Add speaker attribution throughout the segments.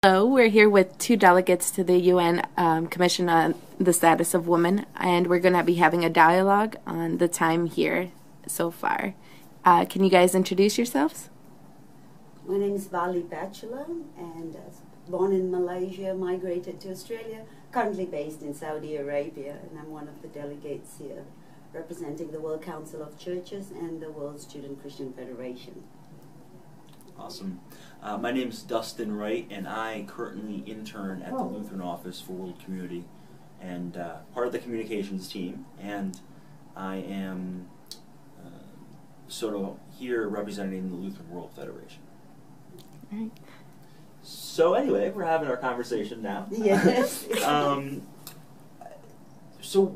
Speaker 1: We're here with two delegates to the UN Commission on the Status of Women, and we're going to be having a dialogue on the time here so far. Can you guys introduce yourselves?
Speaker 2: My name is Vali Bachelor, and born in Malaysia, migrated to Australia, currently based in Saudi Arabia, and I'm one of the delegates here representing the World Council of Churches and the World Student Christian Federation.
Speaker 3: Awesome. My name is Dustin Wright, and I currently intern at the Lutheran Office for World Community, and part of the communications team, and I am sort of here representing the Lutheran World Federation.
Speaker 1: All right.
Speaker 3: So anyway, we're having our conversation now.
Speaker 2: Yes.
Speaker 3: So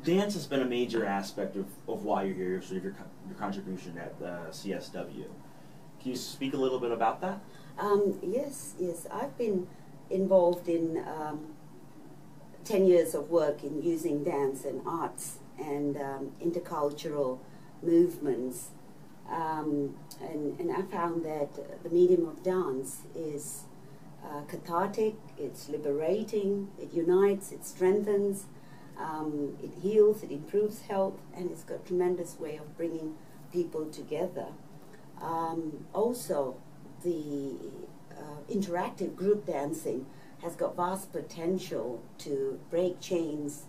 Speaker 3: dance has been a major aspect of why you're here, sort of your contribution at the CSW. Can you speak a little bit about that?
Speaker 2: Yes. I've been involved in 10 years of work in using dance and arts and intercultural movements. And I found that the medium of dance is cathartic, it's liberating, it unites, it strengthens, it heals, it improves health, and it's got a tremendous way of bringing people together. Also, the interactive group dancing has got vast potential to break chains,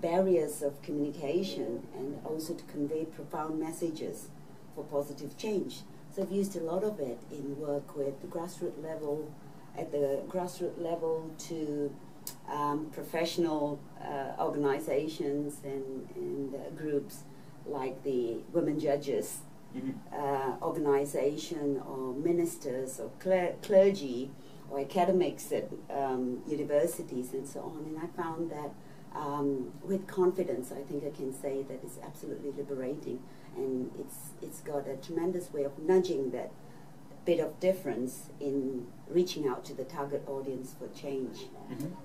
Speaker 2: barriers of communication, and also to convey profound messages for positive change. So I've used a lot of it in work with the grassroots level, at the grassroots level to professional organizations and groups like the Women Judges organization, or ministers, or clergy, or academics at universities and so on. And I found that with confidence, I think I can say that it's absolutely liberating, and it's got a tremendous way of nudging that bit of difference in reaching out to the target audience for change.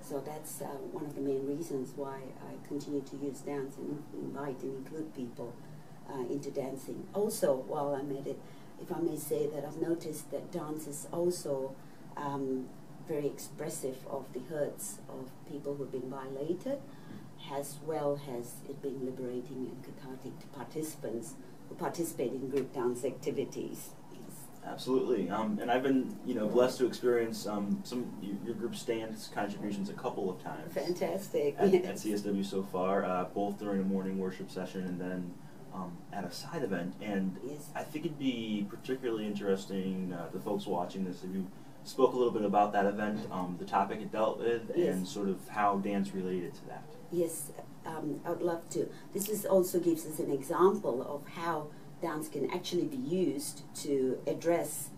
Speaker 2: So that's one of the main reasons why I continue to use dance and invite and include people into dancing. Also, while I'm at it, if I may say that I've noticed that dance is also very expressive of the hurts of people who've been violated, as well as it being liberating and cathartic to participants who participate in group dance activities.
Speaker 3: Absolutely, and I've been, blessed to experience your group's dance contributions a couple of times.
Speaker 2: Fantastic.
Speaker 3: At CSW so far, both during a morning worship session and then at a side event. And
Speaker 2: yes.
Speaker 3: I think it'd be particularly interesting to folks watching this if you spoke a little bit about that event, the topic it dealt with,
Speaker 2: yes.
Speaker 3: and sort of how dance related to that.
Speaker 2: Yes, I would love to. This also gives us an example of how dance can actually be used to address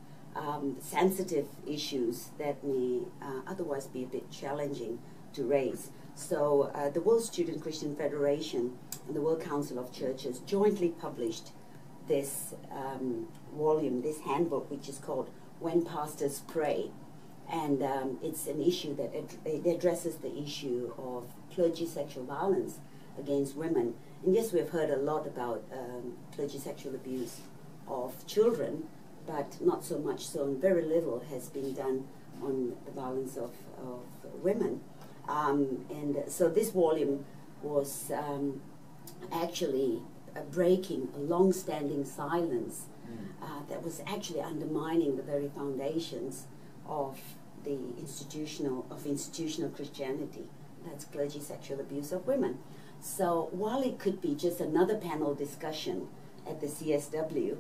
Speaker 2: sensitive issues that may otherwise be a bit challenging to raise. So the World Student Christian Federation and the World Council of Churches jointly published this volume, this handbook, which is called When Pastors Pray. And it's an issue that it addresses the issue of clergy sexual violence against women. And yes, we've heard a lot about clergy sexual abuse of children, but not so much so, and very little has been done on the violence of women. And so this volume was actually breaking a long-standing silence that was actually undermining the very foundations of the institutional Christianity. That's clergy sexual abuse of women. So while it could be just another panel discussion at the CSW,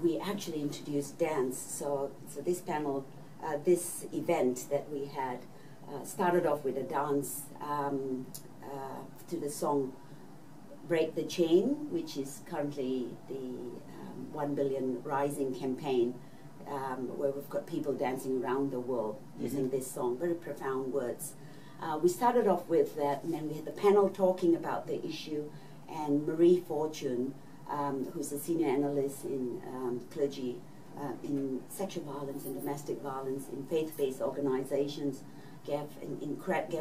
Speaker 2: we actually introduced dance. So this panel, this event that we had, started off with a dance to the song Break the Chain, which is currently the 1 Billion Rising campaign, where we've got people dancing around the world using this song, very profound words. We started off with that, and then we had the panel talking about the issue, and Marie Fortune, who's a senior analyst in clergy, in sexual violence and domestic violence in faith-based organizations, gave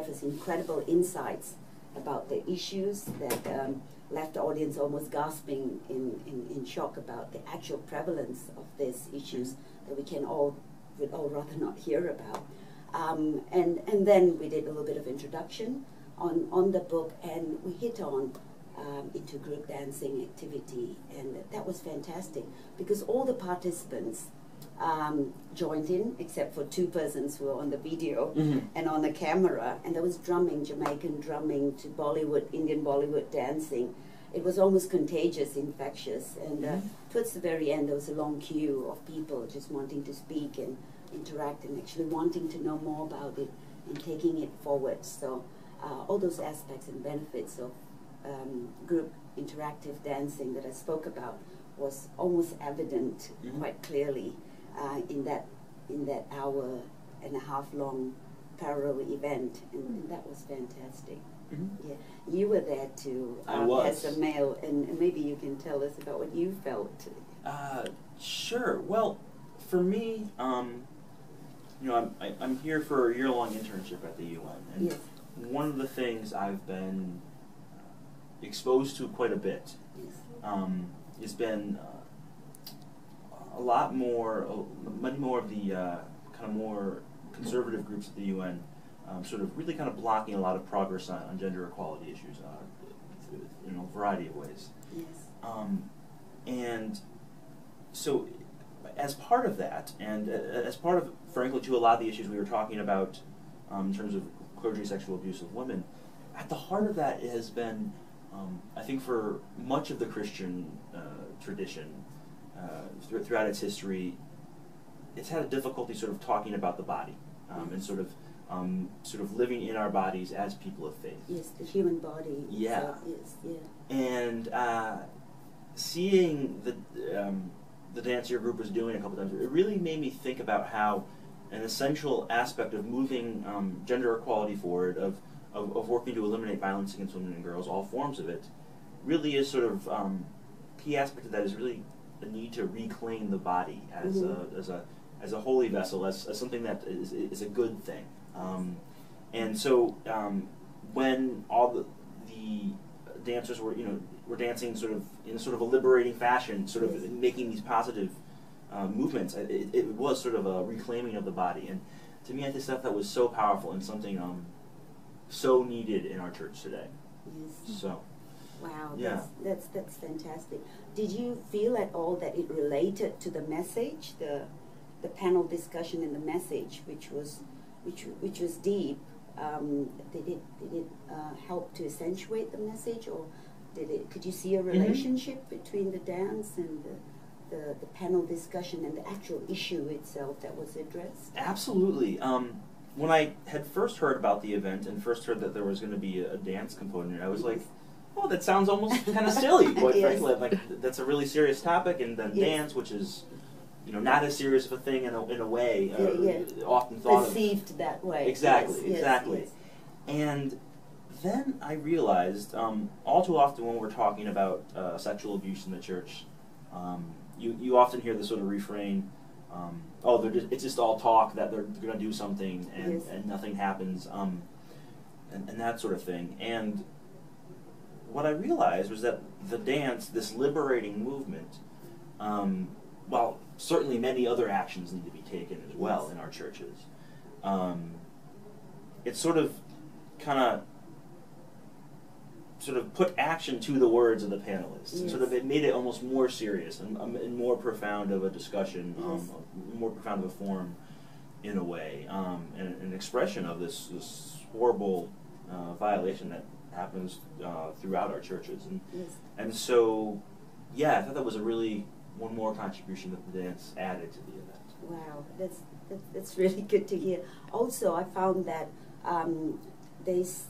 Speaker 2: us incredible insights about the issues that left the audience almost gasping in shock about the actual prevalence of these issues that we can all we'd all rather not hear about. And then we did a little bit of introduction on the book, and we hit on into group dancing activity, and that was fantastic because all the participants joined in, except for two persons who were on the video and on the camera, and there was drumming, Jamaican drumming to Bollywood, Indian Bollywood dancing. It was almost contagious, infectious, and towards the very end there was a long queue of people just wanting to speak and interact and actually wanting to know more about it and taking it forward. So all those aspects and benefits of group interactive dancing that I spoke about was almost evident quite clearly in that hour and a half long parallel event, and that was fantastic. Yeah, you were there too as a male, and maybe you can tell us about what you felt.
Speaker 3: Sure. Well, for me, you know, I'm here for a year-long internship at the UN, and
Speaker 2: Yes.
Speaker 3: one of the things I've been exposed to quite a bit has been a lot more, many more of the kind of more conservative groups at the UN sort of really kind of blocking a lot of progress on gender equality issues in a variety of ways.
Speaker 2: Yes.
Speaker 3: And so as part of that, and as part of, frankly, to a lot of the issues we were talking about in terms of clergy sexual abuse of women, at the heart of that has been, I think for much of the Christian tradition, throughout its history, it's had a difficulty sort of talking about the body and sort of living in our bodies as people of faith.
Speaker 2: Yes, the human body.
Speaker 3: Yeah.
Speaker 2: Yes, yeah.
Speaker 3: And seeing the dance your group was doing a couple times, it really made me think about how an essential aspect of moving gender equality forward, of working to eliminate violence against women and girls, all forms of it, really is sort of key aspect of that is really the need to reclaim the body as a holy vessel, as something that is a good thing. And so when all the dancers were dancing sort of in a sort of a liberating fashion, sort of making these positive movements, it was sort of a reclaiming of the body. And to me, I just thought that was so powerful and something so needed in our church today.
Speaker 2: Yes.
Speaker 3: So.
Speaker 2: Wow,
Speaker 3: Yeah.
Speaker 2: that's fantastic. Did you feel at all that it related to the message, the panel discussion and the message, which was deep? Did it help to accentuate the message, or could you see a relationship between the dance and the panel discussion and the actual issue itself that was addressed?
Speaker 3: Absolutely. When I had first heard about the event and first heard that there was going to be a dance component, I was like, oh, that sounds almost kind of silly, quite frankly. Like, that's a really serious topic, and then dance, which is, not as serious of a thing in a way, often thought
Speaker 2: perceived that way.
Speaker 3: Exactly,
Speaker 2: Yes,
Speaker 3: exactly.
Speaker 2: yes.
Speaker 3: And then I realized, all too often when we're talking about sexual abuse in the church, you often hear this sort of refrain, it's just all talk, that they're going to do something, and nothing happens, and that sort of thing. And what I realized was that the dance, this liberating movement, while certainly many other actions need to be taken as well in our churches, it sort of put action to the words of the panelists. And sort of it made it almost more serious and more profound of a discussion, more profound of a form in a way, and an expression of this horrible violation that happens throughout our churches. And so, I thought that was one more contribution that the dance added to the event.
Speaker 2: Wow, that's really good to hear. Also, I found that there's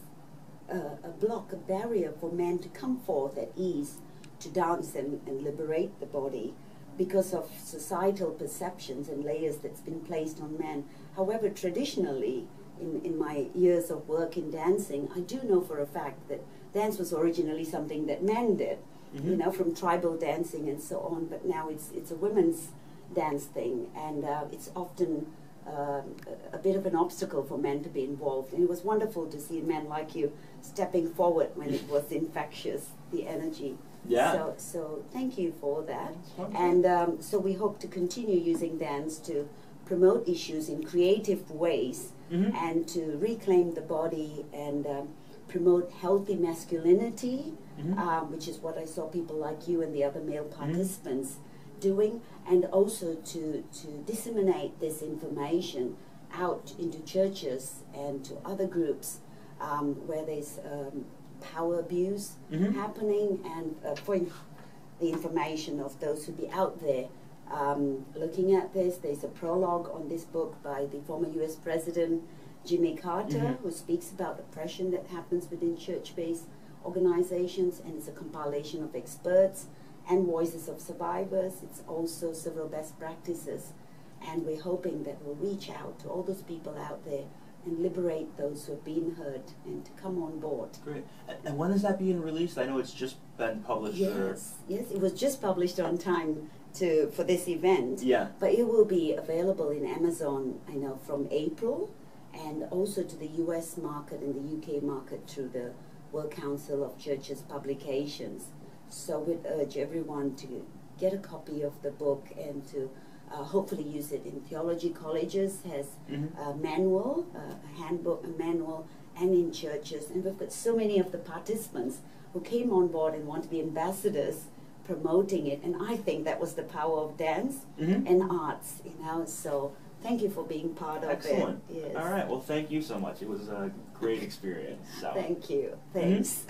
Speaker 2: a barrier for men to come forth at ease to dance and liberate the body because of societal perceptions and layers that's been placed on men. However, traditionally, in my years of work in dancing, I do know for a fact that dance was originally something that men did, from tribal dancing and so on, but now it's a women's dance thing, and it's often a bit of an obstacle for men to be involved. And it was wonderful to see men like you stepping forward when it was infectious, the energy.
Speaker 3: Yeah.
Speaker 2: So thank you for that. And so we hope to continue using dance to promote issues in creative ways
Speaker 3: Mhm.
Speaker 2: and to reclaim the body and promote healthy masculinity,
Speaker 3: Mhm.
Speaker 2: which is what I saw people like you and the other male participants doing, and also to disseminate this information out into churches and to other groups where there's power abuse
Speaker 3: Mhm.
Speaker 2: happening, and for the information of those who be out there looking at this. There's a prologue on this book by the former U.S. President Jimmy Carter, who speaks about oppression that happens within church-based organizations, and it's a compilation of experts and voices of survivors. It's also several best practices, and we're hoping that we'll reach out to all those people out there and liberate those who have been hurt and to come on board.
Speaker 3: Great. And when is that being released? I know it's just been published. Or...
Speaker 2: Yes, it was just published on time for this event.
Speaker 3: Yeah.
Speaker 2: But it will be available in Amazon, I know, from April, and also to the US market and the UK market through the World Council of Churches publications. So we'd urge everyone to get a copy of the book and to hopefully use it in theology colleges, has a manual, a handbook, a manual, and in churches. And we've got so many of the participants who came on board and want to be ambassadors promoting it. And I think that was the power of dance and arts, you know. So thank you for being part of
Speaker 3: Excellent.
Speaker 2: it. Yes.
Speaker 3: All right. Well, thank you so much. It was a great experience. So.
Speaker 2: Thank you. Thanks.